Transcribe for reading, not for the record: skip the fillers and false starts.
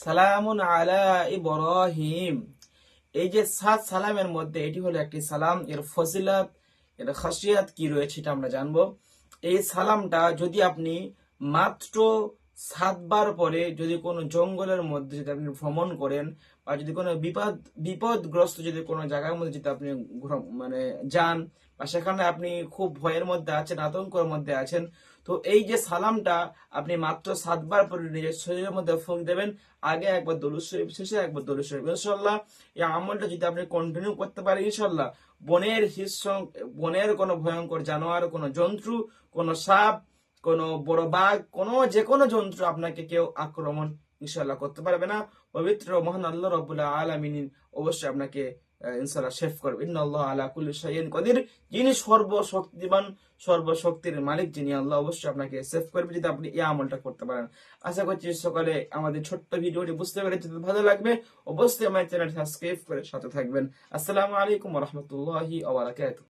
সালামুন আলা ইব্রাহিম। এই যে 7 সালামের মধ্যে এটি হলো একটি সালাম। এর ফজিলত, এর খাসিয়াত কি রয়েছে এটা আমরা জানবো। এই সালামটা যদি আপনি মাত্র 7 বার পরে, যদি কোনো জঙ্গলের মধ্যে যদি আপনি ভ্রমণ করেন, বা যদি কোনো বিপদগ্রস্ত যদি কোনো জায়গার মধ্যে যদি আপনি মানে যান, বা সেখানে আপনি খুব ভয়ের মধ্যে আছেন, আতঙ্কের মধ্যে আছেন, তো এই যে সালামটা আপনি মাত্র 7 বার পরে নিজের শরীরের মধ্যে ফুঁক দেবেন। আগে একবার দরুদ শরীফ, শেষে একবার দরুদ শরীফ। ইনশাআল্লাহ এই আমলটা যদি আপনি কন্টিনিউ করতে পারেন, ইনশাআল্লাহ বনের কোনো ভয়ঙ্কর জানোয়ার, কোনো জন্তু, কোনো সাপ, কোনো বড় বাঘ, যে কোনো জন্তু আপনাকে কেউ আক্রমণ ইনশাআল্লাহ করতে পারবে না। পবিত্র মহান আল্লাহ রাব্বুল আলামিন অবশ্যই আপনাকে ইনশাআল্লাহ সেভ করবে। ইন্নাল্লাহ আলা কুল্লি শাইইন কাদির। যিনি সর্বশক্তিমান, সর্বশক্তির মালিক, যিনি আল্লাহ, অবশ্যই আপনাকে সেভ করবে যদি আপনি এই আমলটা করতে পারেন। আশা করছি সকালে আমাদের ছোট্ট ভিডিওটি বুঝতে পেরেছি, ভালো লাগবে। অবশ্যই আমার চ্যানেল সাবস্ক্রাইব করে সাথে থাকবেন। আসসালামু আলাইকুম ওয়া রাহমাতুল্লাহি ওয়া বারাকাতুহু।